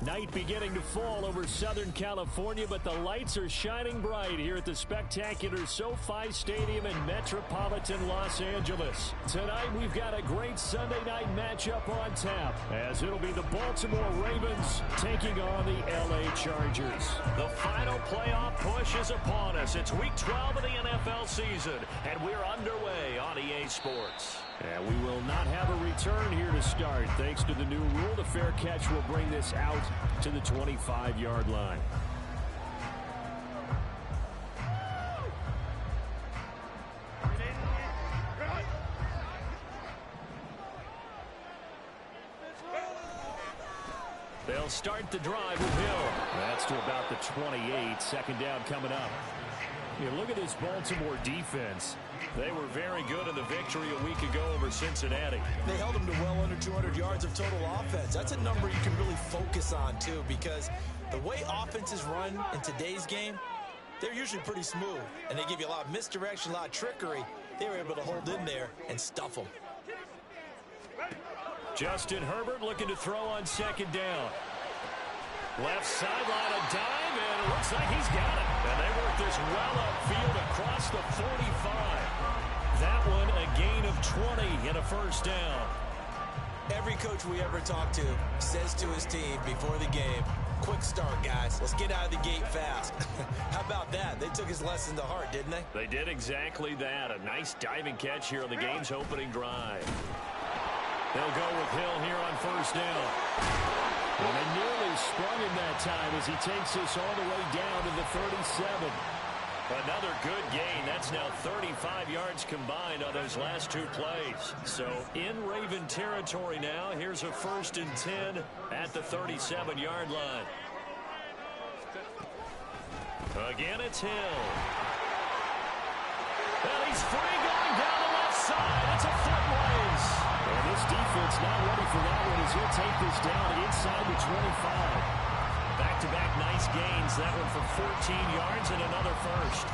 Night beginning to fall over Southern California, but the lights are shining bright here at the spectacular SoFi Stadium in metropolitan Los Angeles. Tonight, we've got a great Sunday night matchup on tap, as it'll be the Baltimore Ravens taking on the LA Chargers. The final playoff push is upon us. It's Week 12 of the NFL season, and we're underway on EA Sports. And we will not have a return here to start. Thanks to the new rule, the fair catch will bring this out to the 25-yard line. They'll start the drive with Hill. That's to about the 28. Second down coming up. You look at this Baltimore defense. They were very good in the victory a week ago over Cincinnati. They held them to well under 200 yards of total offense. That's a number you can really focus on, too, because the way offenses run in today's game, they're usually pretty smooth, and they give you a lot of misdirection, a lot of trickery. They were able to hold in there and stuff them. Justin Herbert looking to throw on second down. Left sideline, a dive, and it looks like he's got it. And they work this well upfield across the 45. That one a gain of 20 and a first down. Every coach we ever talk to says to his team before the game, quick start, guys. Let's get out of the gate fast. How about that? They took his lesson to heart, didn't they? They did exactly that. A nice diving catch here on the game's opening drive. They'll go with Hill here on first down. And they nearly sprung him that time as he takes this all the way down to the 37. Another good gain. That's now 35 yards combined on those last two plays. So in Raven territory now. Here's a 1st and 10 at the 37-yard line. Again, it's Hill. And he's free going down the left side. That's a foot race. And this defense not ready for that one as he'll take this down inside the 25. Back-to-back nice gains. That one for 14 yards and another first.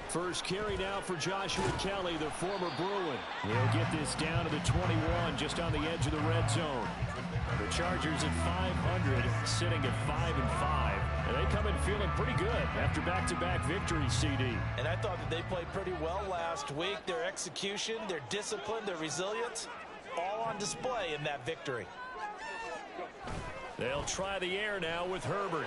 First carry now for Joshua Kelly, the former Bruin. He'll get this down to the 21, just on the edge of the red zone. The Chargers at 500, sitting at 5-5. And they come in feeling pretty good after back-to-back victories, CD. And I thought that they played pretty well last week. Their execution, their discipline, their resilience, all on display in that victory. They'll try the air now with Herbert.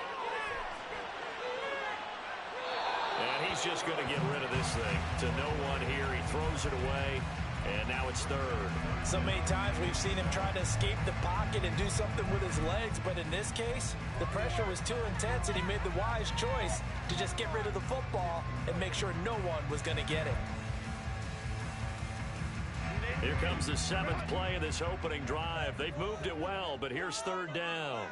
And he's just going to get rid of this thing to no one here. He throws it away, and now it's third. So many times we've seen him try to escape the pocket and do something with his legs, but in this case, the pressure was too intense, and he made the wise choice to just get rid of the football and make sure no one was going to get it. Here comes the 7th play of this opening drive. They've moved it well, but here's third down.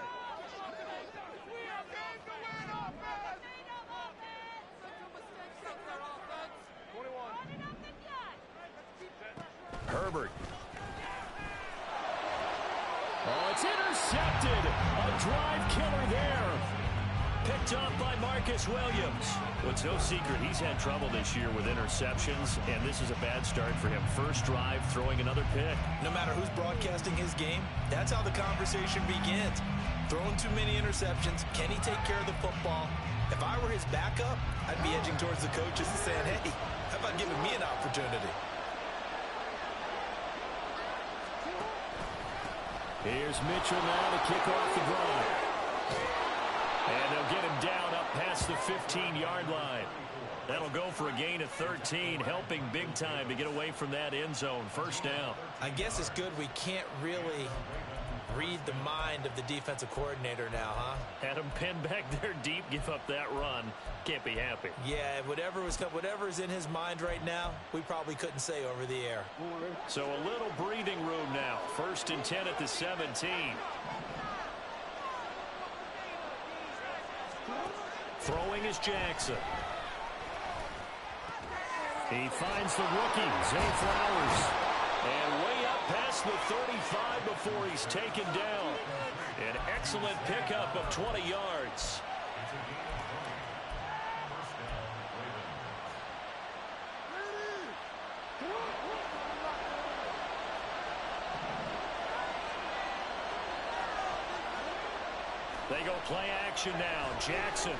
Herbert. Oh, it's intercepted. A drive killer there. Picked up by Marcus Williams. Well, it's no secret he's had trouble this year with interceptions, and this is a bad start for him. First drive, throwing another pick. No matter who's broadcasting his game, that's how the conversation begins. Throwing too many interceptions. Can he take care of the football? If I were his backup, I'd be edging towards the coaches and saying, hey, how about giving me an opportunity? Here's Mitchell now to kick off the drive. And they'll get him down up past the 15-yard line. That'll go for a gain of 13, helping big time to get away from that end zone. First down. I guess it's good we can't really read the mind of the defensive coordinator now, huh? Had him pinned back there deep, give up that run. Can't be happy. Yeah, whatever's in his mind right now, we probably couldn't say over the air. So a little breathing room now. 1st and 10 at the 17. Throwing is Jackson. He finds the rookie, Zay Flowers. And way up past the 35 before he's taken down. An excellent pickup of 20 yards. They go play action now. Jackson.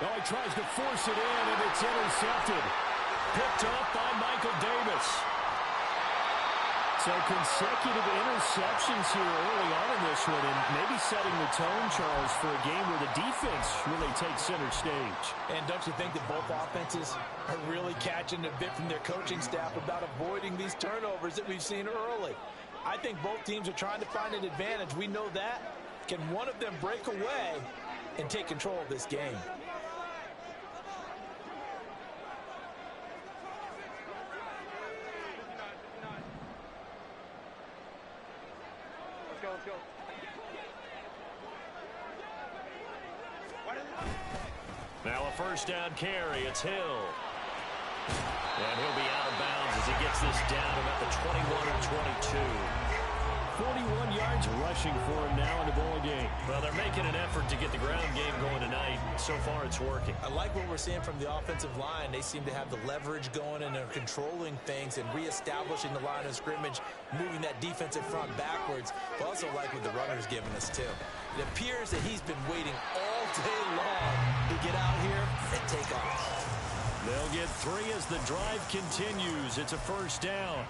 Oh, he tries to force it in, and it's intercepted. Picked up by Michael Davis. So consecutive interceptions here early on in this one, and maybe setting the tone, Charles, for a game where the defense really takes center stage. And don't you think that both offenses are really catching a bit from their coaching staff about avoiding these turnovers that we've seen early? I think both teams are trying to find an advantage. We know that. Can one of them break away and take control of this game? Let's go. Now a first down carry. It's Hill. And he'll be out of bounds as he gets this down about the 21 or 22. 41 yards rushing for him now in the ball game. Well, they're making an effort to get the ground game going tonight. So far, it's working. I like what we're seeing from the offensive line. They seem to have the leverage going, and they're controlling things and reestablishing the line of scrimmage, moving that defensive front backwards. But also like what the runner's giving us, too. It appears that he's been waiting all day long to get out here and take off. They'll get 3 as the drive continues. It's a first down.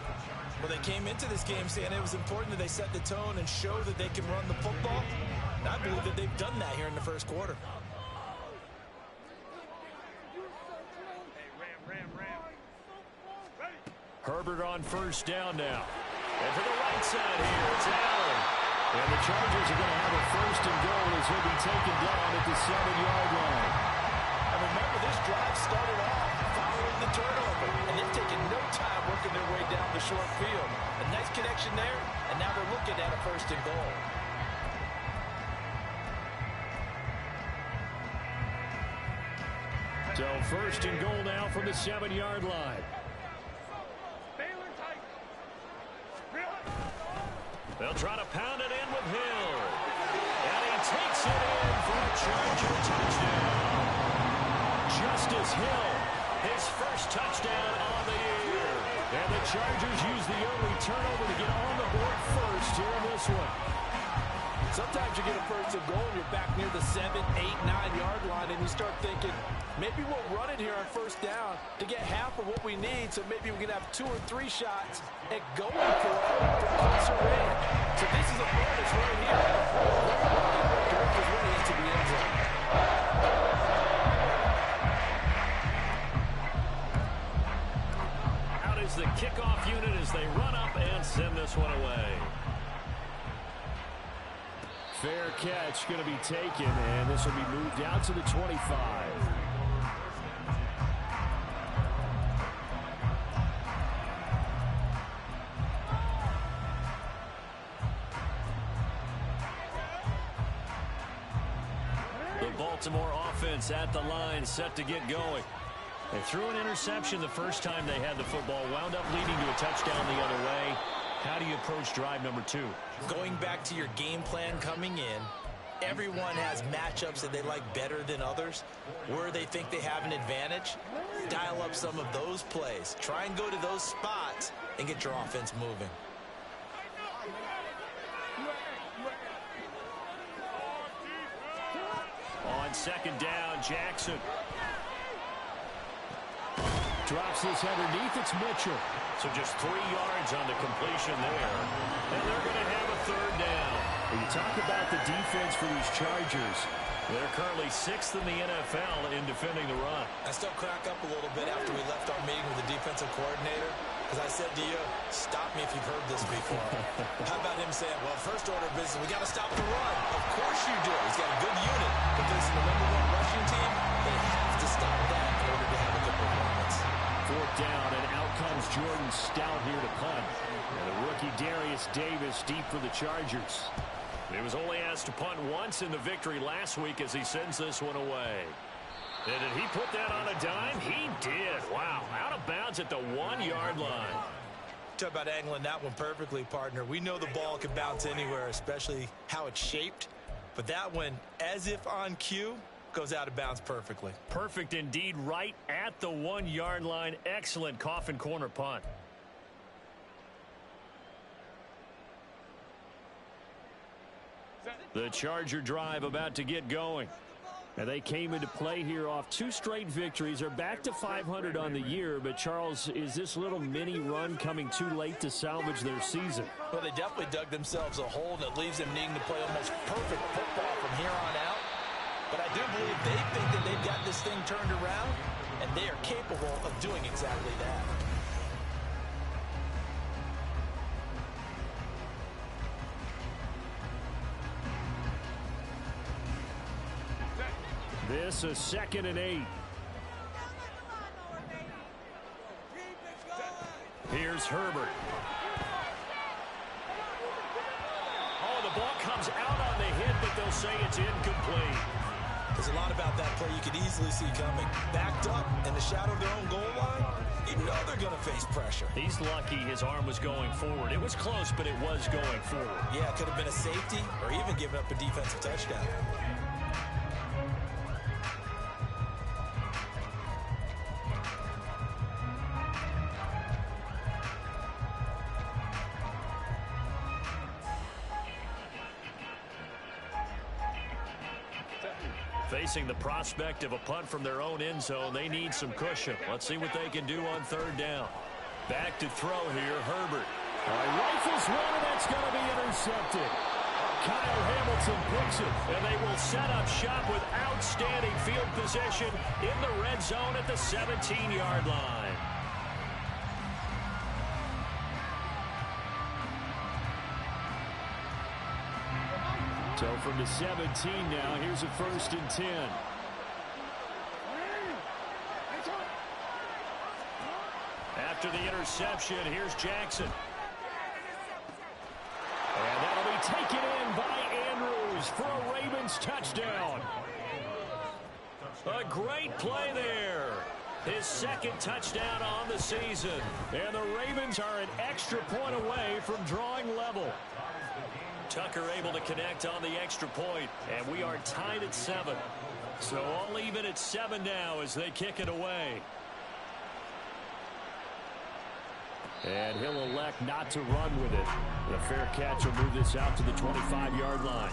Well, they came into this game saying it was important that they set the tone and show that they can run the football. And I believe that they've done that here in the first quarter. Herbert on first down now. And to the right side here, it's Allen. And the Chargers are going to have a first and goal as he'll be taken down at the 7-yard line. And remember, this drive started off following the turnover, and they've taken no time working their way down the short field. A nice connection there, and now they're looking at a first and goal. So first and goal now from the 7-yard line. They'll try to pound it in with Hill. And he takes it in for a Charger touchdown. Justice Hill, his first touchdown on the year. And the Chargers use the early turnover to get on the board first here in this one. Sometimes you get a first and goal, and you're back near the 7, 8, 9-yard line, and you start thinking, maybe we'll run it here on first down to get half of what we need, so maybe we can have 2 or 3 shots at going for it from closer range. So this is a bonus right here. Dirk is running into the end zone. Out is the kickoff unit as they run up and send this one away. Fair catch going to be taken, and this will be moved out to the 25. The Baltimore offense at the line, set to get going. They threw an interception the first time they had the football, wound up leading to a touchdown the other way. How do you approach drive number 2? Going back to your game plan coming in, everyone has matchups that they like better than others. Where they think they have an advantage, dial up some of those plays. Try and go to those spots and get your offense moving. On second down, Jackson. Drops this underneath, it's Mitchell. So just 3 yards on the completion there. And they're going to have a third down. When you talk about the defense for these Chargers, they're currently 6th in the NFL in defending the run. I still crack up a little bit after we left our meeting with the defensive coordinator, because I said to you, stop me if you've heard this before. How about him saying, well, first order of business, we got to stop the run. Of course you do. He's got a good unit. But facing the #1 rushing team, they have to stop that in order to have a good performance. 4th down, and out comes Jordan Stout here to punt. And the rookie Darius Davis deep for the Chargers. He was only asked to punt once in the victory last week as he sends this one away. And did he put that on a dime? He did. Wow. Out of bounds at the 1-yard line. Talk about angling that one perfectly, partner. We know the ball can bounce anywhere, especially how it's shaped. But that one, as if on cue, goes out of bounds perfectly. Perfect indeed, right at the 1-yard line. Excellent coffin corner punt. The Charger drive about to get going. And they came into play here off 2 straight victories. They're back to 500 on the year. But, Charles, is this little mini run coming too late to salvage their season? Well, they definitely dug themselves a hole that leaves them needing to play almost perfect football from here on out. But I do believe they think that they've got this thing turned around, and they are capable of doing exactly that. This is 2nd and 8. Here's Herbert. Oh, the ball comes out on the hit, but they'll say it's incomplete. There's a lot about that play you could easily see coming. Backed up in the shadow of their own goal line, you know they're going to face pressure. He's lucky his arm was going forward. It was close, but it was going forward. Yeah, it could have been a safety or even given up a defensive touchdown. Facing the prospect of a punt from their own end zone, they need some cushion. Let's see what they can do on 3rd down. Back to throw here, Herbert. Rifles one, and that's going to be intercepted. Kyle Hamilton picks it, and they will set up shop with outstanding field position in the red zone at the 17-yard line. So from the 17 now, here's a 1st and 10. After the interception, here's Jackson. And that'll be taken in by Andrews for a Ravens touchdown. A great play there. His 2nd touchdown on the season. And the Ravens are an extra point away from drawing level. Tucker able to connect on the extra point, and we are tied at 7. So all even at 7 now as they kick it away. And he'll elect not to run with it. The fair catch will move this out to the 25-yard line.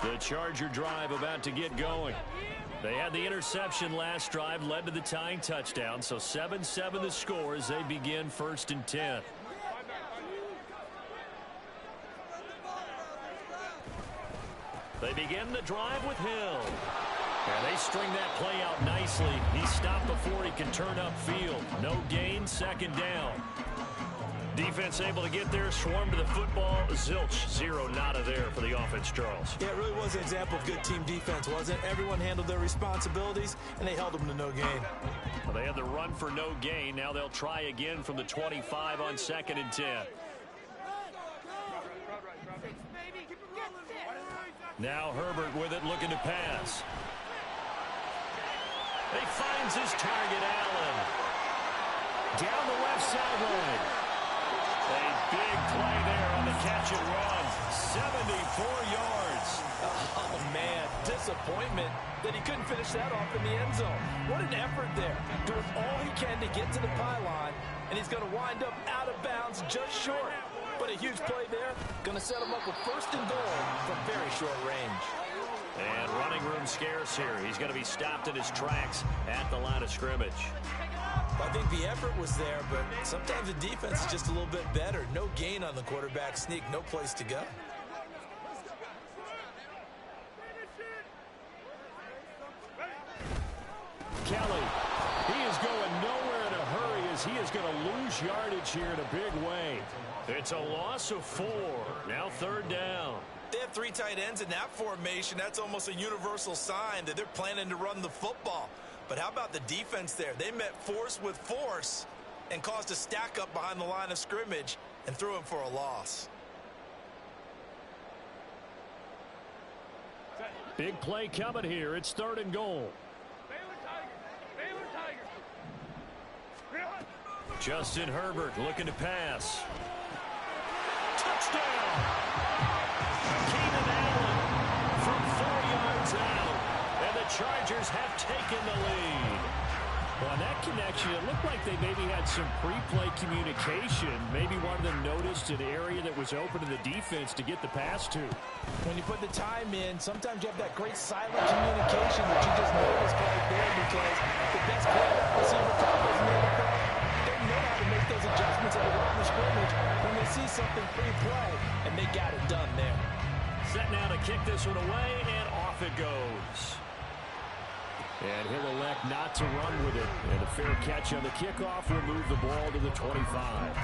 The Charger drive about to get going. They had the interception last drive, led to the tying touchdown, so 7-7 the score as they begin 1st and 10. They begin the drive with Hill. And they string that play out nicely. He stopped before he can turn upfield. No gain, 2nd down. Defense able to get there, swarm to the football. Zilch, 0 nada there for the offense, Charles. Yeah, it really was an example of good team defense, wasn't it? Everyone handled their responsibilities, and they held them to no gain. Well, they had the run for no gain. Now they'll try again from the 25 on 2nd and 10. Now Herbert with it, looking to pass. He finds his target, Allen. Down the left sideline. A big play there on the catch and run. 74 yards. Oh, man. Disappointment that he couldn't finish that off in the end zone. What an effort there. Doing all he can to get to the pylon, and he's going to wind up out of bounds just short. But a huge play there. Going to set him up with 1st and goal from very short range. And running room scarce here. He's going to be stopped in his tracks at the line of scrimmage. I think the effort was there, but sometimes the defense is just a little bit better. No gain on the quarterback sneak, no place to go. Kelly, he is going nowhere in a hurry as he is going to lose yardage here in a big way. It's a loss of 4. Now 3rd down. They have 3 tight ends in that formation. That's almost a universal sign that they're planning to run the football. But how about the defense there? They met force with force, and caused a stack up behind the line of scrimmage and threw him for a loss. Big play coming here. It's 3rd and goal. Justin Herbert looking to pass. Touchdown! Keenan Allen from 4 yards out. And the Chargers have taken the lead. Well, on that connection, it looked like they maybe had some pre-play communication. Maybe one of them noticed an area that was open to the defense to get the pass to. When you put the time in, sometimes you have that great silent communication that you just noticed right there, because the best player, receiver, tackles, and they know how to make those adjustments at the line of scrimmage when they see something pre-play, and they got it done there. Set now to kick this one away, and off it goes. And he'll elect not to run with it. And a fair catch on the kickoff will move the ball to the 25.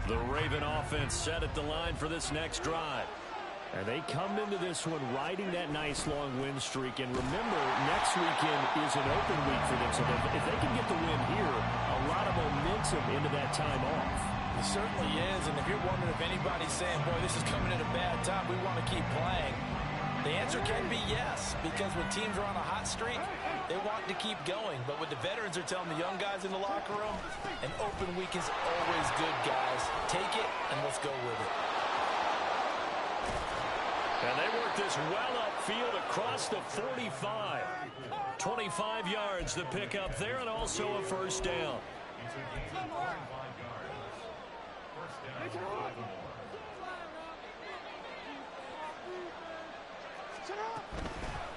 The Raven offense set at the line for this next drive. And they come into this one riding that nice long win streak. And remember, next weekend is an open week for them. So if they can get the win here, a lot of momentum into that time off. It certainly is. And if you're wondering if anybody's saying, boy, this is coming at a bad time, we want to keep playing, the answer can be yes. Because when teams are on a hot streak, they want to keep going. But what the veterans are telling the young guys in the locker room, an open week is always good, guys. Take it and let's go with it. And they work this well upfield across the 45. 25 yards the pick up there, and also a first down.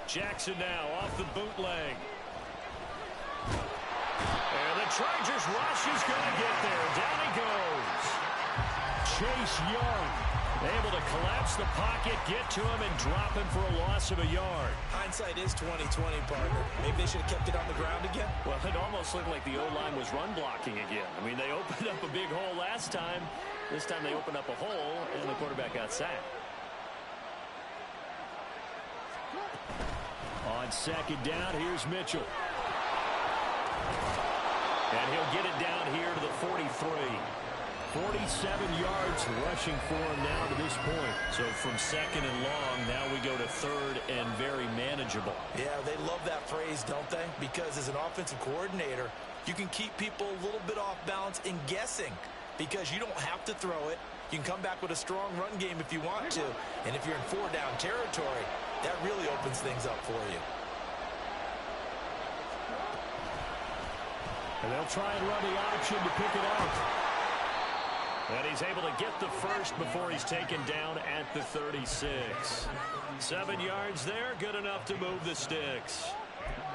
Jackson now off the bootleg. And the Chargers rush is going to get there. Down he goes. Chase Young able to collapse the pocket, get to him, and drop him for a loss of a yard. Hindsight is 20/20, partner. Maybe they should have kept it on the ground again. Well, it almost looked like the O-line was run blocking again. I mean, they opened up a big hole last time. This time they opened up a hole, and the quarterback got sacked. On 2nd down, here's Mitchell. And he'll get it down here to the 43. 47 yards rushing for him now to this point. So from 2nd and long, now we go to 3rd and very manageable. Yeah, they love that phrase, don't they? Because as an offensive coordinator, you can keep people a little bit off balance and guessing, because you don't have to throw it. You can come back with a strong run game if you want to. And if you're in 4-down territory, that really opens things up for you. And they'll try and run the option to pick it up. And he's able to get the first before he's taken down at the 36. 7 yards there, good enough to move the sticks.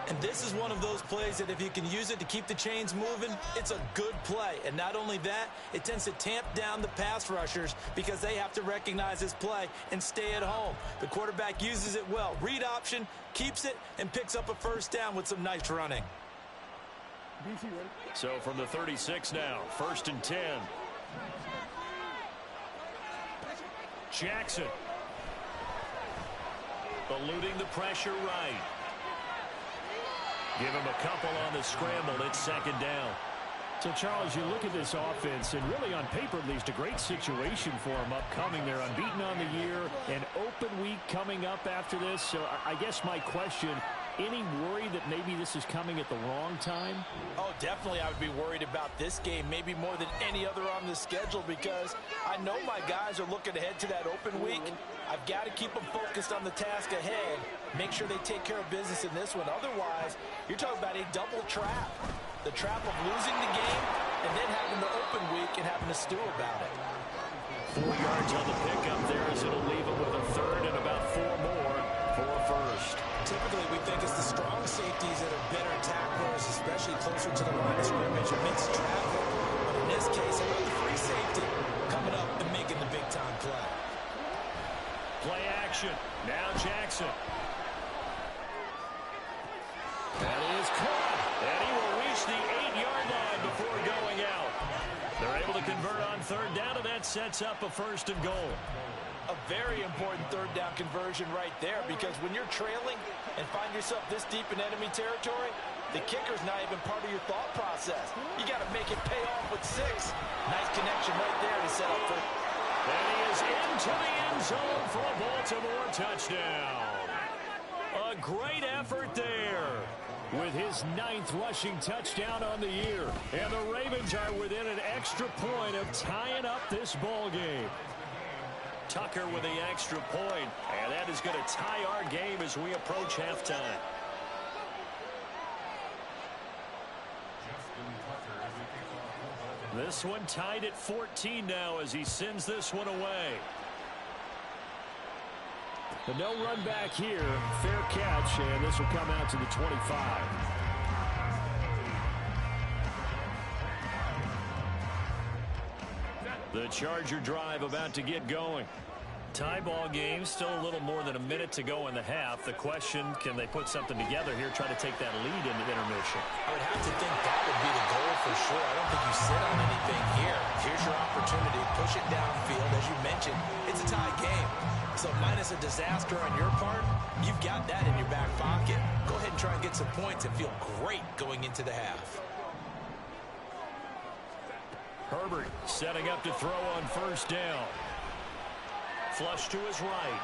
And this is one of those plays that if you can use it to keep the chains moving, it's a good play. And not only that, it tends to tamp down the pass rushers because they have to recognize this play and stay at home. The quarterback uses it well. Read option, keeps it, and picks up a first down with some nice running. So from the 36 now, 1st and 10. Jackson eluding the pressure right. Give him a couple on the scramble. It's 2nd down. So, Charles, you look at this offense, and really on paper, at least, a great situation for them upcoming. They're unbeaten on the year, an open week coming up after this. So I guess my question, any worry that maybe this is coming at the wrong time? Oh, definitely I would be worried about this game, maybe more than any other on the schedule, because I know my guys are looking ahead to that open week. I've got to keep them focused on the task ahead, make sure they take care of business in this one. Otherwise, you're talking about a double trap. The trap of losing the game and then having the open week and having to stew about it. 4 yards on the pickup there as it'll leave him with a third and about 4 more for a first. Typically, we think it's the strong safeties that are better tacklers, especially closer to the line of scrimmage amidst traffic. But in this case, how about the free safety coming up and making the big-time play? Play action. Now Jackson. That is convert on third down, and that sets up a 1st and goal. A very important third down conversion right there, because when you're trailing and find yourself this deep in enemy territory, the kicker's not even part of your thought process. You got to make it pay off with 6. Nice connection right there to set up for. And he is into the end zone for a Baltimore touchdown. A great effort there with his 9th rushing touchdown on the year. And the Ravens are within an extra point of tying up this ball game. Tucker with the extra point, and that is going to tie our game as we approach halftime. This one tied at 14 now as he sends this one away. The no run back here, fair catch, and this will come out to the 25. The Charger drive about to get going. Tie ball game, still a little more than a minute to go in the half. The question, can they put something together here, try to take that lead into intermission? I would have to think that would be the goal for sure. I don't think you sit on anything here. Here's your opportunity. Push it downfield. As you mentioned, it's a tie game. So minus a disaster on your part, you've got that in your back pocket. Go ahead and try and get some points and feel great going into the half. Herbert setting up to throw on 1st down. Flush to his right.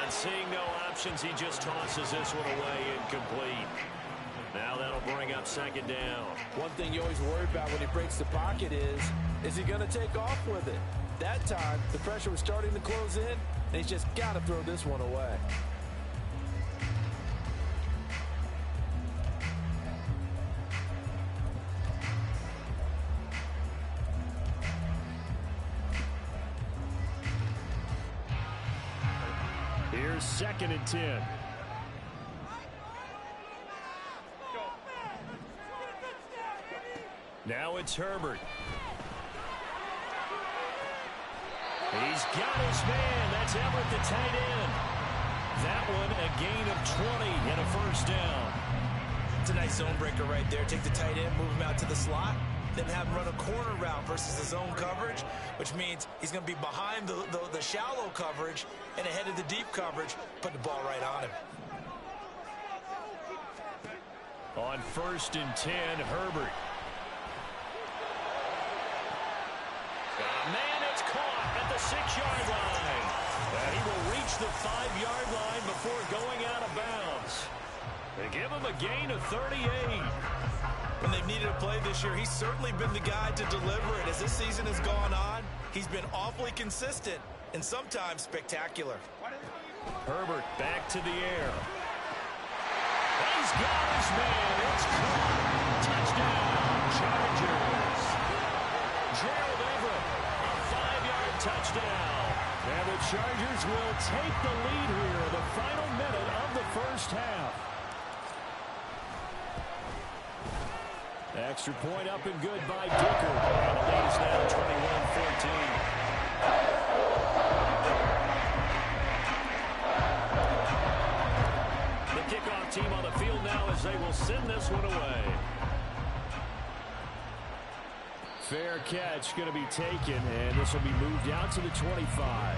And seeing no options, he just tosses this one away incomplete. Now that'll bring up 2nd down. One thing you always worry about when he breaks the pocket is he going to take off with it? That time, the pressure was starting to close in, and he's just got to throw this one away. Here's 2nd and 10. Now it's Herbert. He's got his man. That's Everett, the tight end. That one a gain of 20 and a 1st down. It's a nice zone breaker right there. Take the tight end, move him out to the slot, then have him run a corner route versus the zone coverage, which means he's going to be behind the shallow coverage and ahead of the deep coverage, put the ball right on him. On 1st and 10, Herbert. Man, it's caught at the 6-yard line. And he will reach the 5-yard line before going out of bounds. They give him a gain of 38. When they've needed a play this year, he's certainly been the guy to deliver it. As this season has gone on, he's been awfully consistent and sometimes spectacular. Herbert back to the air. He's got his man. It's caught. Touchdown, Chargers. Gerald Everett, a 5-yard touchdown. And the Chargers will take the lead here in the final minute of the 1st half. Extra point up and good by Dicker. And the lead is now 21-14. The kickoff team on the field now as they will send this one away. Fair catch going to be taken, and this will be moved out to the 25.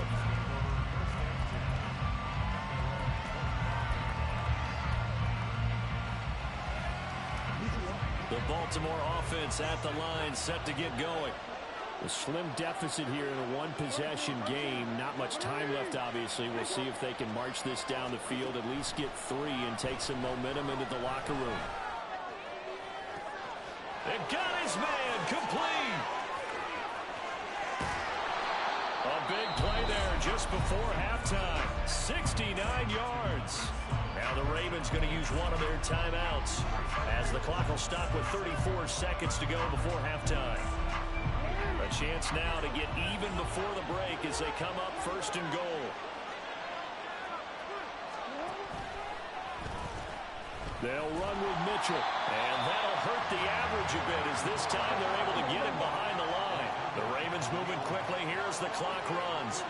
The Baltimore offense at the line, set to get going. A slim deficit here in a one-possession game. Not much time left, obviously. We'll see if they can march this down the field, at least get 3, and take some momentum into the locker room. They've got his man, complete. A big play there just before halftime. 69 yards. Now the Ravens going to use one of their timeouts as the clock will stop with 34 seconds to go before halftime. A chance now to get even before the break as they come up 1st and goal. They'll run with Mitchell, and that'll hurt the average a bit as this time they're able to get him behind the line. The Ravens moving quickly here as the clock runs.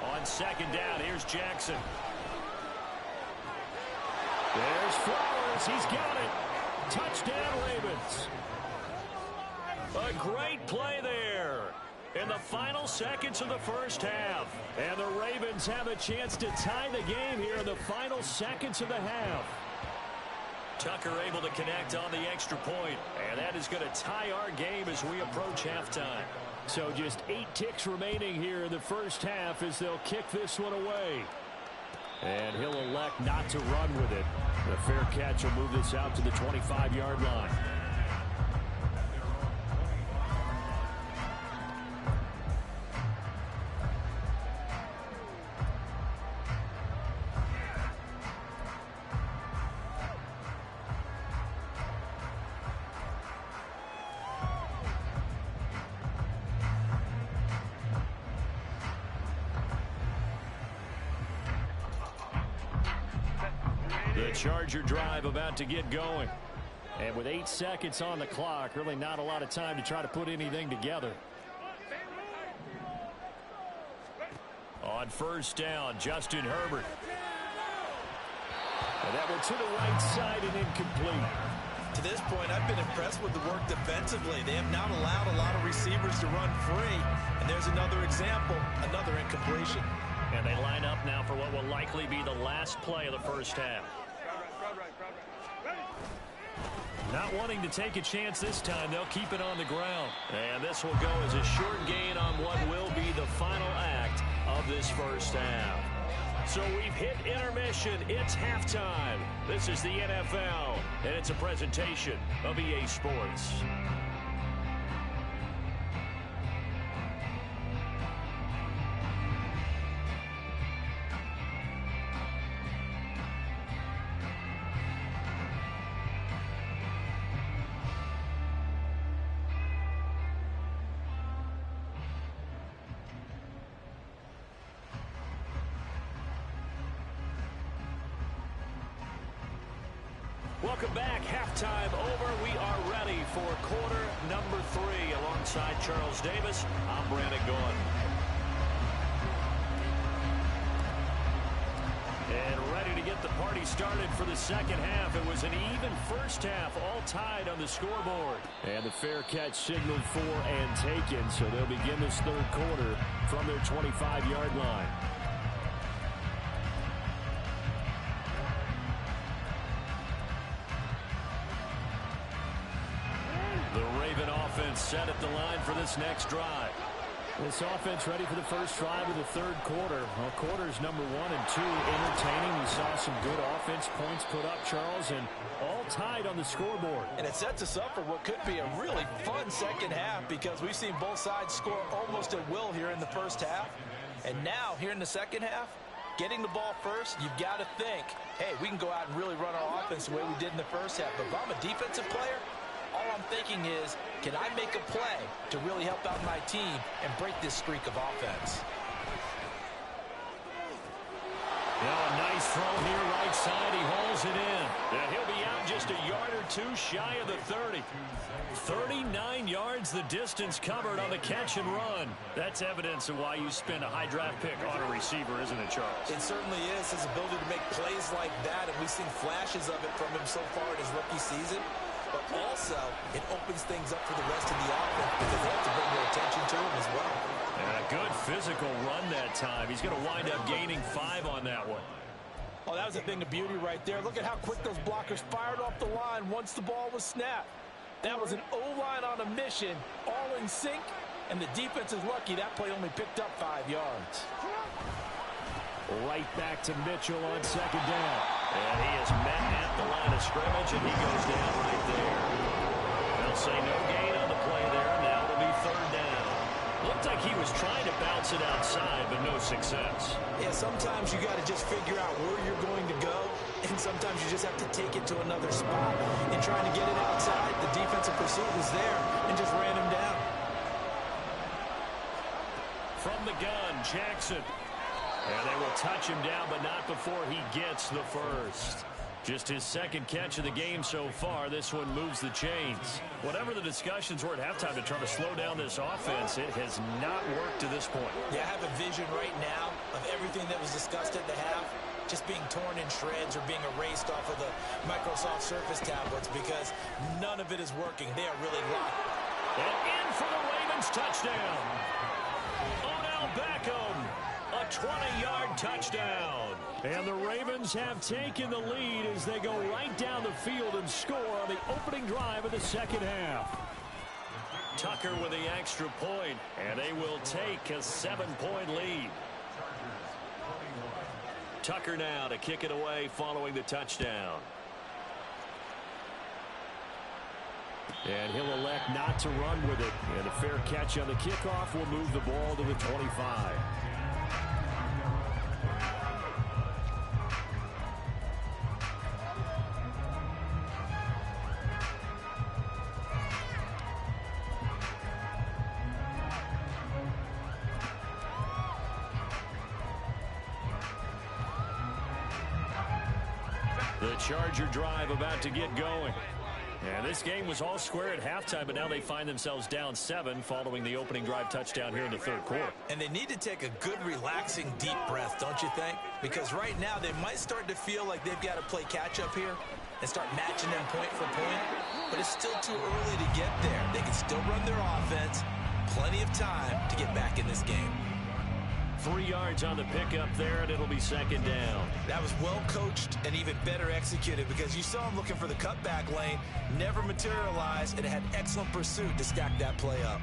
On 2nd down, here's Jackson. There's Flowers. He's got it. Touchdown, Ravens. A great play there in the final seconds of the first half. And the Ravens have a chance to tie the game here in the final seconds of the half. Tucker able to connect on the extra point. And that is going to tie our game as we approach halftime. So just 8 ticks remaining here in the first half as they'll kick this one away. And he'll elect not to run with it. The fair catch will move this out to the 25-yard line. The Charger drive about to get going. And with 8 seconds on the clock, really not a lot of time to try to put anything together. On first down, Justin Herbert. And that one to the right side and incomplete. To this point, I've been impressed with the work defensively. They have not allowed a lot of receivers to run free. And there's another example, another incompletion. And they line up now for what will likely be the last play of the first half. Not wanting to take a chance this time, they'll keep it on the ground. And this will go as a short gain on what will be the final act of this first half. So we've hit intermission. It's halftime. This is the NFL, and it's a presentation of EA Sports. Welcome back. Halftime over. We are ready for quarter number 3. Alongside Charles Davis, I'm Brandon Gaudin. And ready to get the party started for the second half. It was an even first half, all tied on the scoreboard. And the fair catch signaled for and taken, so they'll begin this third quarter from their 25-yard line. Set at the line for this next drive. This offense ready for the first drive of the third quarter. Well, quarters number 1 and 2 entertaining. We saw some good offense points put up, Charles, and all tied on the scoreboard. And it sets us up for what could be a really fun second half because we've seen both sides score almost at will here in the first half. And now, here in the second half, getting the ball first, you've got to think, hey, we can go out and really run our offense the way we did in the first half. But if I'm a defensive player, all I'm thinking is, can I make a play to really help out my team and break this streak of offense? Now a nice throw here right side. He hauls it in. And he'll be out just a yard or two shy of the 30. 39 yards the distance covered on the catch and run. That's evidence of why you spend a high draft pick on a receiver, isn't it, Charles? It certainly is. His ability to make plays like that, and we've seen flashes of it from him so far in his rookie season. But also, it opens things up for the rest of the offense because they have to bring their attention to him as well. And a good physical run that time. He's going to wind up gaining 5 on that one. Oh, that was a thing of beauty right there. Look at how quick those blockers fired off the line once the ball was snapped. That was an O-line on a mission, all in sync, and the defense is lucky that play only picked up 5 yards. Right back to Mitchell on second down. And he is met at the line of scrimmage, and he goes down right there. They'll say no gain on the play there. Now it'll be third down. Looked like he was trying to bounce it outside, but no success. Yeah, sometimes you got to just figure out where you're going to go, and sometimes you just have to take it to another spot. In trying to get it outside, the defensive pursuit was there and just ran him down. From the gun, Jackson. And they will touch him down, but not before he gets the first. Just his second catch of the game so far. This one moves the chains. Whatever the discussions were at halftime to try to slow down this offense, it has not worked to this point. Yeah, I have a vision right now of everything that was discussed at the half just being torn in shreds or being erased off of the Microsoft Surface tablets because none of it is working. They are really locked. And in for the Ravens touchdown. Odell Beckham, a 20-yard touchdown. And the Ravens have taken the lead as they go right down the field and score on the opening drive of the second half. Tucker with the extra point, and they will take a 7-point lead. Tucker now to kick it away following the touchdown. And he'll elect not to run with it. And a fair catch on the kickoff will move the ball to the 25. The Charger drive about to get going. And this game was all square at halftime, but now they find themselves down 7 following the opening drive touchdown here in the third quarter. And they need to take a good, relaxing, deep breath, don't you think? Because right now they might start to feel like they've got to play catch-up here and start matching them point for point. But it's still too early to get there. They can still run their offense. Plenty of time to get back in this game. 3 yards on the pickup there, and it'll be second down. That was well coached and even better executed because you saw him looking for the cutback lane, never materialized, and had excellent pursuit to stack that play up.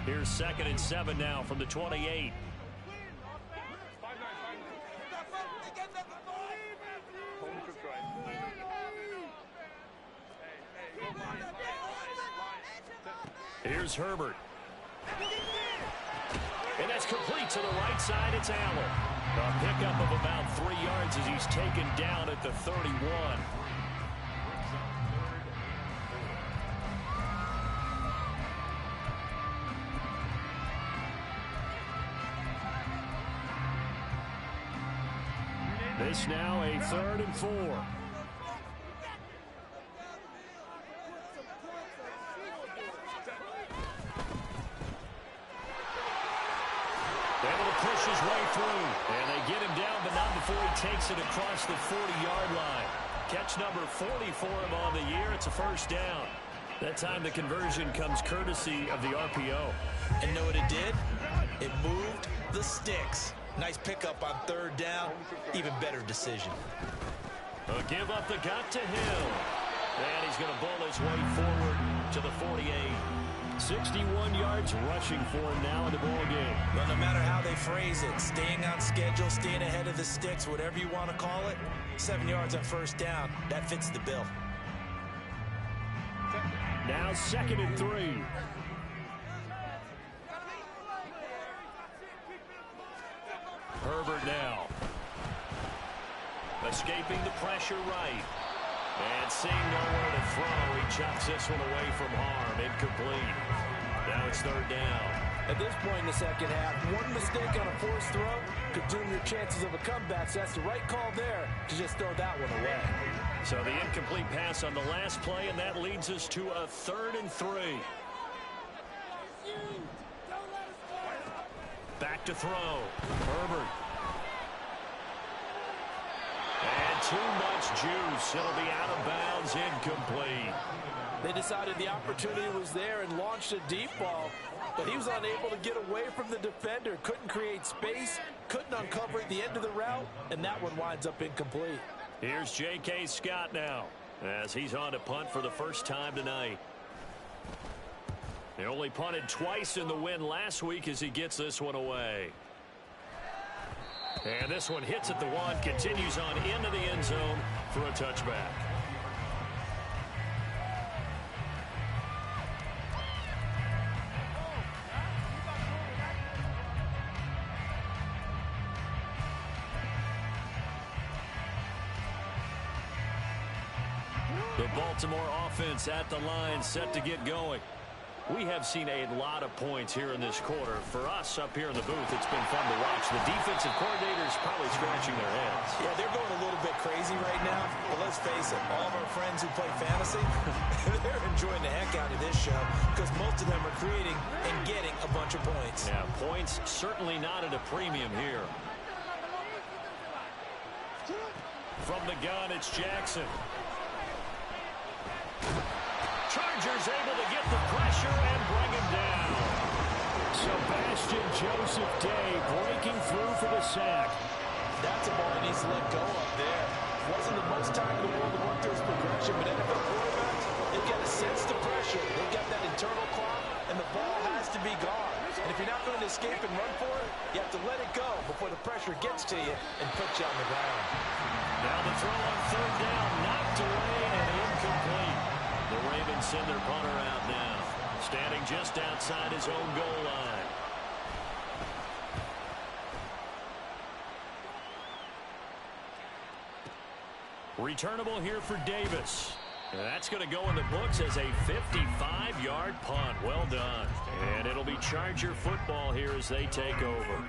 Here's 2nd and 7 now from the 28. Here's Herbert. And that's complete to the right side. It's Allen. A pickup of about 3 yards as he's taken down at the 31. This now a 3rd and 4. Push his way through, and they get him down, but not before he takes it across the 40-yard line. Catch number 40 for him on the year. It's a first down. That time the conversion comes courtesy of the RPO. And know what it did? It moved the sticks. Nice pickup on 3rd down. Even better decision. A give up the gut to Hill. And he's going to bull his way forward to the 48. 61 yards rushing for him now in the ball game. Well, no matter how they phrase it, staying on schedule, staying ahead of the sticks, whatever you want to call it, 7 yards on 1st down, that fits the bill. Now 2nd and 3. Herbert now. Escaping the pressure right. And seeing nowhere to throw, he chucks this one away from harm. Incomplete. Now it's 3rd down. At this point in the second half, one mistake on a forced throw could doom your chances of a comeback. So that's the right call there to just throw that one away. So the incomplete pass on the last play, and that leads us to a 3rd and 3. Back to throw. Herbert. And too much juice. It'll be out of bounds, incomplete. They decided the opportunity was there and launched a deep ball, but he was unable to get away from the defender. Couldn't create space, couldn't uncover at the end of the route, and that one winds up incomplete. Here's J.K. Scott now as he's on to punt for the first time tonight. They only punted twice in the win last week as he gets this one away. And this one hits at the 1, continues on into the end zone for a touchback. The Baltimore offense at the line, set to get going. We have seen a lot of points here in this quarter. For us up here in the booth, it's been fun to watch. The defensive coordinators probably scratching their heads. Yeah, they're going a little bit crazy right now. But let's face it, all of our friends who play fantasy, they're enjoying the heck out of this show because most of them are creating and getting a bunch of points. Yeah, points certainly not at a premium here. From the gun, it's Jackson. Chargers able to get the pressure and bring him down. Sebastian Joseph Day breaking through for the sack. That's a ball he needs to let go of there. Wasn't the most time in the world to work through his progression, but NFL quarterbacks, they've got to sense the pressure. They've got that internal clock, and the ball has to be gone. And if you're not going to escape and run for it, you have to let it go before the pressure gets to you and put you on the ground. Now the throw on third down, knocked away and incomplete. The Ravens send their punter out now, standing just outside his own goal line. Returnable here for Davis. And that's going to go in the books as a 55-yard punt. Well done. And it'll be Charger football here as they take over.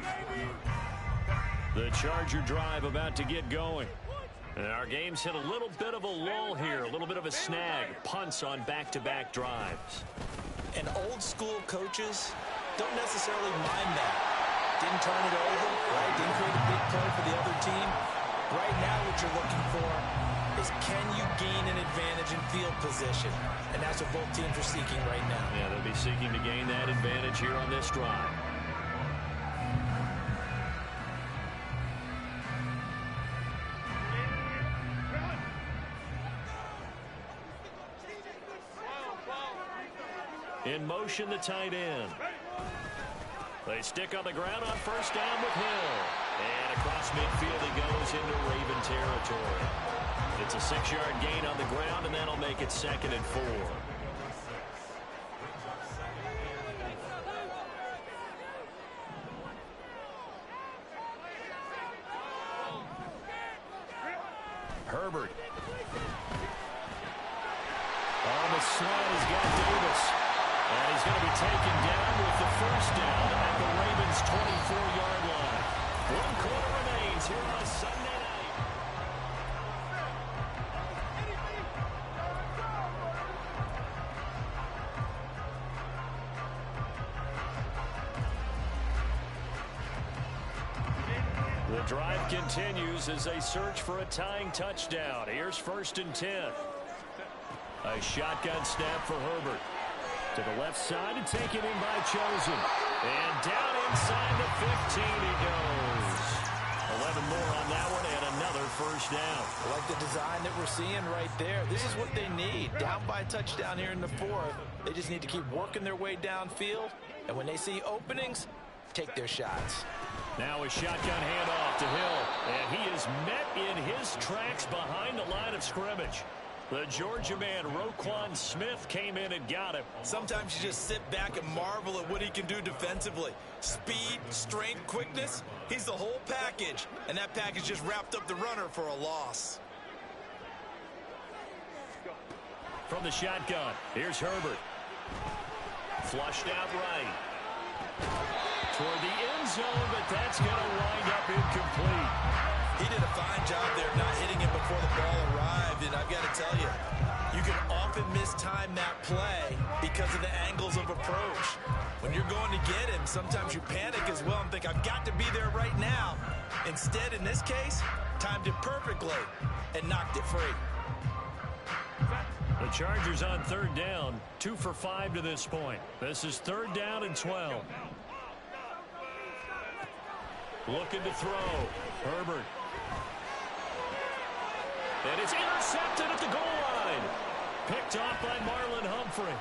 The Charger drive about to get going. And our game's hit a little bit of a lull here, a little bit of a snag. Punts on back-to-back drives. And old-school coaches don't necessarily mind that. Didn't turn it over, right? Didn't create a big play for the other team. Right now what you're looking for is can you gain an advantage in field position? And that's what both teams are seeking right now. Yeah, they'll be seeking to gain that advantage here on this drive. In motion, the tight end. They stick on the ground on first down with Hill. And across midfield he goes into Raven territory. It's a 6-yard gain on the ground, and that'll make it 2nd and 4. Herbert. On the slant, he's got Davis. And he's going to be taken down with the first down at the Ravens' 24-yard line. 1 quarter remains here on a Sunday night. The drive continues as they search for a tying touchdown. Here's 1st and 10. A shotgun snap for Herbert. To the left side and taken in by Chosen. And down inside the 15 he goes. 11 more on that one and another first down. I like the design that we're seeing right there. This is what they need. Down by a touchdown here in the 4th. They just need to keep working their way downfield. And when they see openings, take their shots. Now a shotgun handoff to Hill. And he is met in his tracks behind the line of scrimmage. The Georgia man, Roquan Smith, came in and got him. Sometimes you just sit back and marvel at what he can do defensively. Speed, strength, quickness. He's the whole package. And that package just wrapped up the runner for a loss. From the shotgun, here's Herbert. Flushed out right. Toward the end zone, but that's going to wind up incomplete. He did a fine job there not hitting it before the ball arrived, and I've got to tell you, you can often mistime that play because of the angles of approach. When you're going to get him, sometimes you panic as well and think, I've got to be there right now. Instead, in this case, timed it perfectly and knocked it free. The Chargers on 3rd down, 2 for 5 to this point. This is 3rd down and 12. Looking to throw. Herbert. And it's intercepted at the goal line. Picked off by Marlon Humphrey.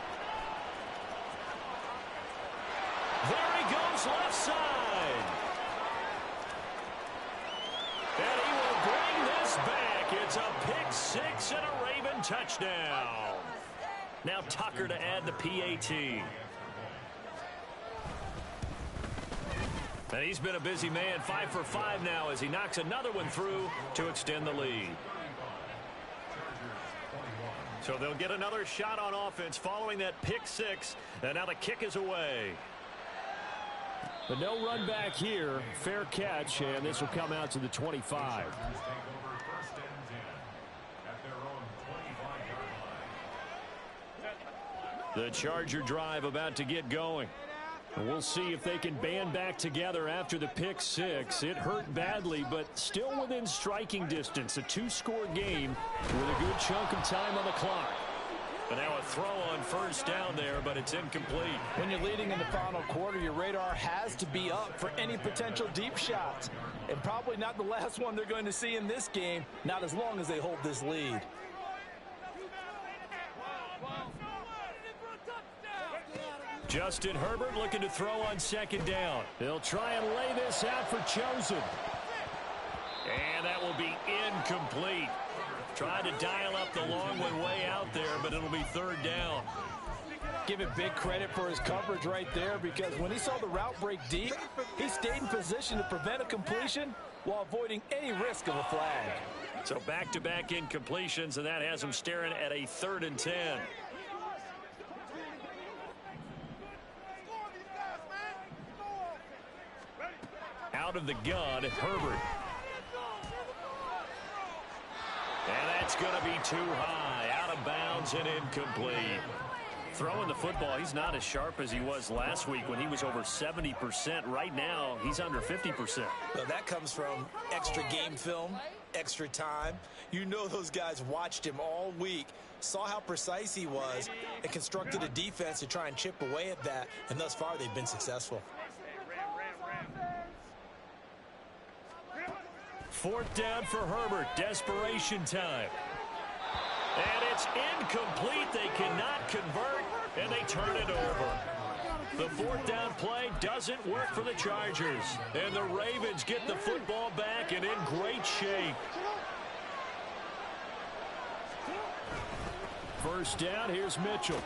There he goes left side. And he will bring this back. It's a pick 6 and a Raven touchdown. Now Tucker to add the PAT. And he's been a busy man, 5 for 5 now as he knocks another one through to extend the lead. So they'll get another shot on offense following that pick six. And now the kick is away. But no run back here. Fair catch, and this will come out to the 25. The Charger drive about to get going. We'll see if they can band back together after the pick six. It hurt badly, but still within striking distance. A two-score game with a good chunk of time on the clock. But now a throw on first down there, but it's incomplete. When you're leading in the final quarter, your radar has to be up for any potential deep shots. And probably not the last one they're going to see in this game, not as long as they hold this lead. Justin Herbert looking to throw on second down. They'll try and lay this out for Chosen. And that will be incomplete. Trying to dial up the long one way out there, but it'll be third down. Give it big credit for his coverage right there, because when he saw the route break deep, he stayed in position to prevent a completion while avoiding any risk of a flag. So back-to-back incompletions, and that has him staring at a 3rd and 10. Out of the gun, Herbert. And that's going to be too high. Out of bounds and incomplete. Throwing the football, he's not as sharp as he was last week when he was over 70%. Right now, he's under 50%. Well, that comes from extra game film, extra time. You know those guys watched him all week, saw how precise he was, and constructed a defense to try and chip away at that. And thus far, they've been successful. 4th down for Herbert. Desperation time. And it's incomplete. They cannot convert, and they turn it over. The 4th down play doesn't work for the Chargers. And the Ravens get the football back and in great shape. First down, here's Mitchell.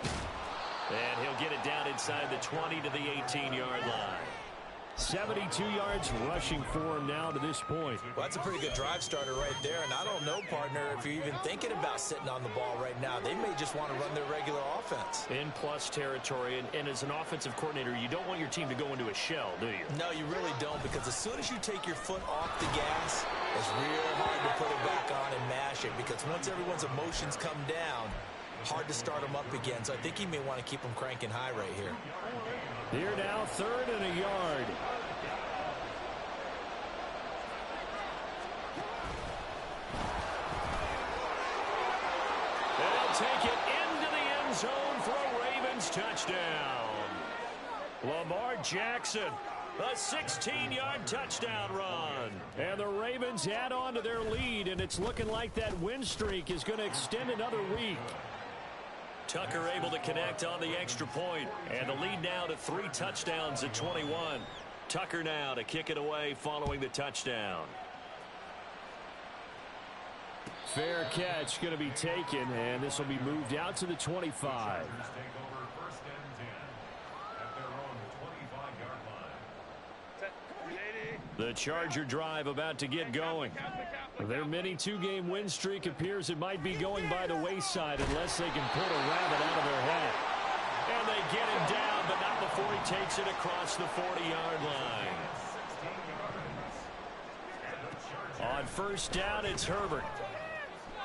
And he'll get it down inside the 20 to the 18-yard line. 72 yards rushing for him now to this point. Well, that's a pretty good drive starter right there. And I don't know, partner, if you're even thinking about sitting on the ball right now. They may just want to run their regular offense. In plus territory. And as an offensive coordinator, you don't want your team to go into a shell, do you? No, you really don't, because as soon as you take your foot off the gas, it's real hard to put it back on and mash it, because once everyone's emotions come down, hard to start them up again. So I think he may want to keep them cranking high right here. Here now, 3rd and a yard. They'll take it into the end zone for a Ravens touchdown. Lamar Jackson, a 16-yard touchdown run. And the Ravens add on to their lead, and it's looking like that win streak is going to extend another week. Tucker able to connect on the extra point, and the lead now to 3 touchdowns at 21. Tucker now to kick it away following the touchdown. Fair catch going to be taken, and this will be moved out to the 25. The Charger drive about to get going. Their mini 2-game win streak appears it might be going by the wayside unless they can pull a rabbit out of their hat. And they get him down, but not before he takes it across the 40-yard line. On first down, it's Herbert.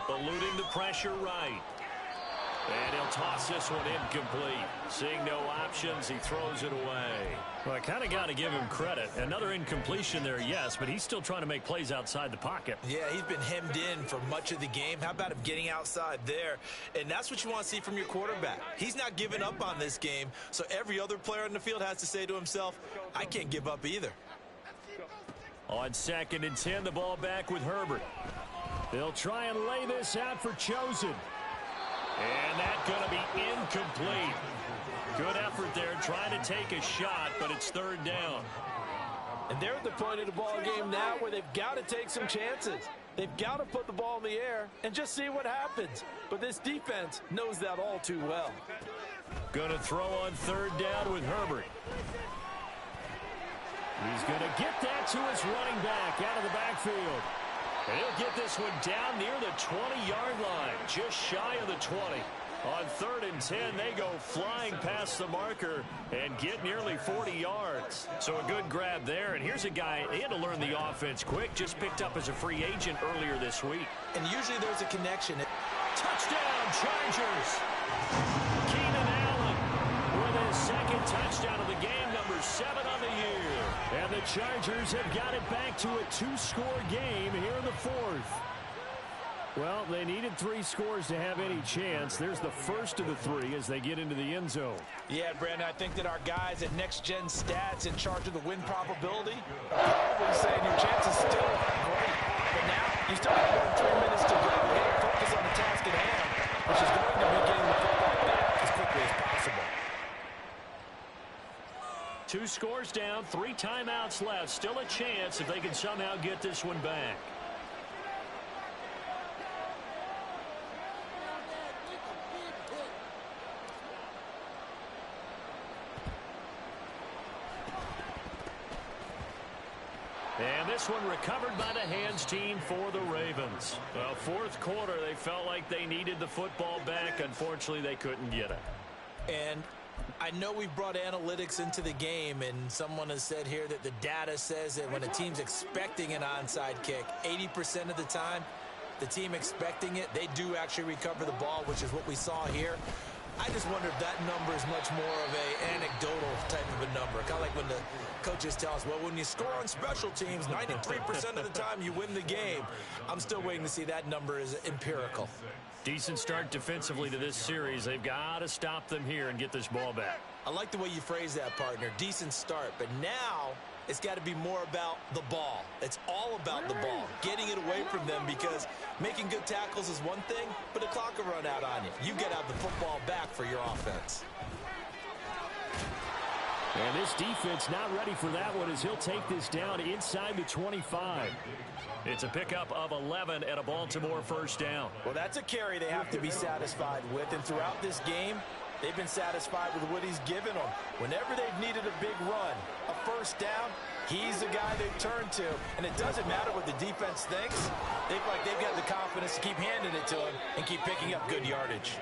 Eluding the pressure right. And he'll toss this one incomplete. Seeing no options, he throws it away. Well, I kind of got to give him credit. Another incompletion there, yes, but he's still trying to make plays outside the pocket. Yeah, he's been hemmed in for much of the game. How about him getting outside there? And that's what you want to see from your quarterback. He's not giving up on this game, so every other player on the field has to say to himself, I can't give up either. On 2nd and 10, the ball back with Herbert. They'll try and lay this out for Chosen. And that's going to be incomplete. Good effort there trying to take a shot, but it's 3rd down. And they're at the point of the ball game now where they've got to take some chances. They've got to put the ball in the air and just see what happens. But this defense knows that all too well. Going to throw on 3rd down with Herbert. He's going to get that to his running back out of the backfield. And he'll get this one down near the 20-yard line. just shy of the 20. On 3rd and 10, they go flying past the marker and get nearly 40 yards. So a good grab there. And here's a guy, he had to learn the offense quick, just picked up as a free agent earlier this week. And usually there's a connection. Touchdown, Chargers. Keenan Allen with his second touchdown of the game, number 7 on the year. And the Chargers have got it back to a 2-score game here in the 4th. Well, they needed 3 scores to have any chance. There's the first of the 3 as they get into the end zone. Yeah, Brandon, I think that our guys at Next Gen Stats in charge of the win probability are probably saying your chance is still great. But now, you still have more than 3 minutes to go. We have to focus on the task at hand, which is going to be getting the football back as quickly as possible. 2 scores down, 3 timeouts left. Still a chance if they can somehow get this one back. And this one recovered by the hands team for the Ravens. Well, 4th quarter, they felt like they needed the football back. Unfortunately, they couldn't get it. And I know we've brought analytics into the game, and someone has said here that the data says that when a team's expecting an onside kick, 80% of the time, the team expecting it, they do actually recover the ball, which is what we saw here. I just wonder if that number is much more of an anecdotal type of a number. Kind of like when the coaches tell us, well, when you score on special teams, 93% of the time you win the game. I'm still waiting to see that number is empirical. Decent start defensively to this series. They've got to stop them here and get this ball back. I like the way you phrase that, partner. Decent start. But now it's got to be more about the ball. It's all about the ball, getting it away from them, because making good tackles is one thing, but the clock will run out on you. You've got to have the football back for your offense. And this defense not ready for that one as he'll take this down inside the 25. It's a pickup of 11 and a Baltimore first down. Well, that's a carry they have to be satisfied with, and throughout this game, they've been satisfied with what he's given them. Whenever they've needed a big run, a first down, he's the guy they've turned to. And it doesn't matter what the defense thinks. They feel like they've got the confidence to keep handing it to him and keep picking up good yardage.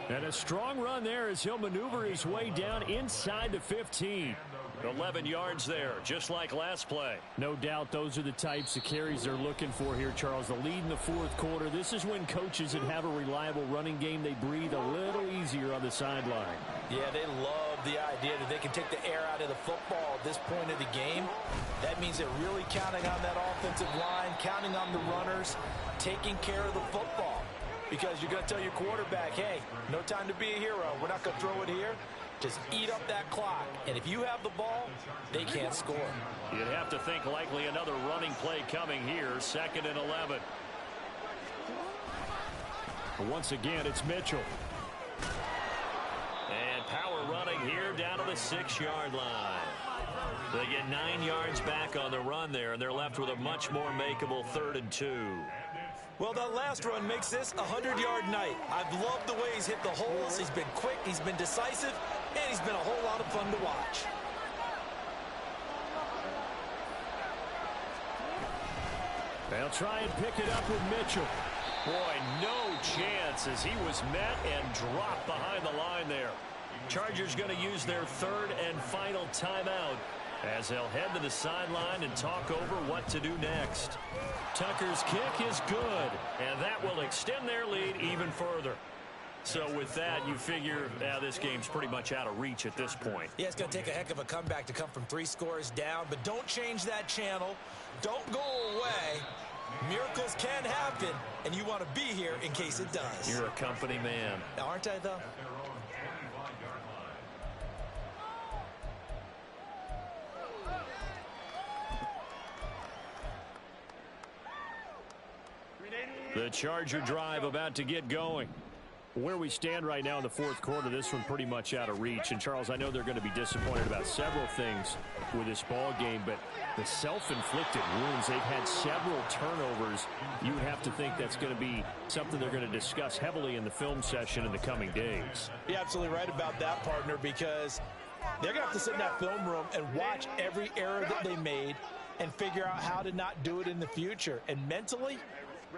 And a strong run there as he'll maneuver his way down inside the 15. 11 yards there, just like last play. No doubt those are the types of carries they're looking for here, Charles. The lead in the 4th quarter. This is when coaches that have a reliable running game, they breathe a little easier on the sideline. Yeah, they love the idea that they can take the air out of the football at this point of the game. That means they're really counting on that offensive line, counting on the runners, taking care of the football. Because you're going to tell your quarterback, hey, no time to be a hero. We're not going to throw it here. Just eat up that clock. And if you have the ball, they can't score. You'd have to think likely another running play coming here, 2nd and 11. Once again, it's Mitchell. And power running here down to the 6-yard line. They get 9 yards back on the run there, and they're left with a much more makeable 3rd and 2. Well, that last run makes this a 100-yard night. I've loved the way he's hit the holes. He's been quick, he's been decisive, and he's been a whole lot of fun to watch. They'll try and pick it up with Mitchell. Boy, no chance as he was met and dropped behind the line there. Chargers going to use their 3rd and final timeout as they'll head to the sideline and talk over what to do next. Tucker's kick is good, and that will extend their lead even further. So with that, you figure this game's pretty much out of reach at this point. Yeah, it's going to take a heck of a comeback to come from 3 scores down, but don't change that channel. Don't go away. Miracles can happen, and you want to be here in case it does. You're a company man. Aren't I, though? The Charger drive about to get going. Where we stand right now in the 4th quarter, this one pretty much out of reach. And, Charles, I know they're going to be disappointed about several things with this ball game, but the self-inflicted wounds, they've had several turnovers. You would have to think that's going to be something they're going to discuss heavily in the film session in the coming days. You're absolutely right about that, partner, because they're going to have to sit in that film room and watch every error that they made and figure out how to not do it in the future. And mentally,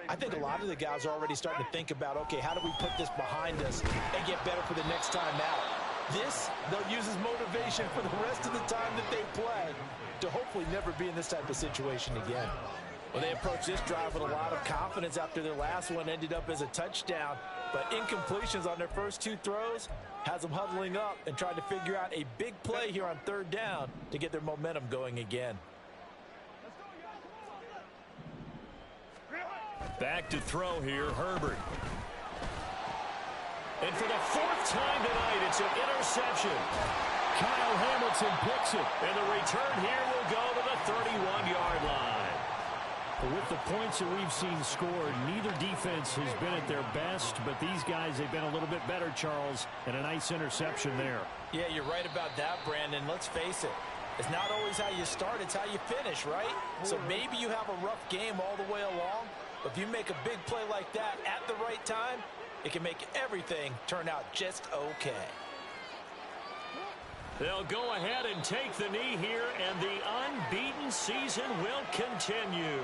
I think a lot of the guys are already starting to think about, okay, how do we put this behind us and get better for the next time out? This, they'll use as motivation for the rest of the time that they play to hopefully never be in this type of situation again. Well, they approached this drive with a lot of confidence after their last one ended up as a touchdown. But incompletions on their first two throws has them huddling up and trying to figure out a big play here on third down to get their momentum going again. Back to throw here, Herbert. And for the fourth time tonight, it's an interception. Kyle Hamilton picks it, and the return here will go to the 31-yard line. But with the points that we've seen scored, neither defense has been at their best, but these guys, they've been a little bit better, Charles, and a nice interception there. Yeah, you're right about that, Brandon. Let's face it. It's not always how you start, it's how you finish, right? So maybe you have a rough game all the way along, but if you make a big play like that at the right time, it can make everything turn out just okay. They'll go ahead and take the knee here, and the unbeaten season will continue.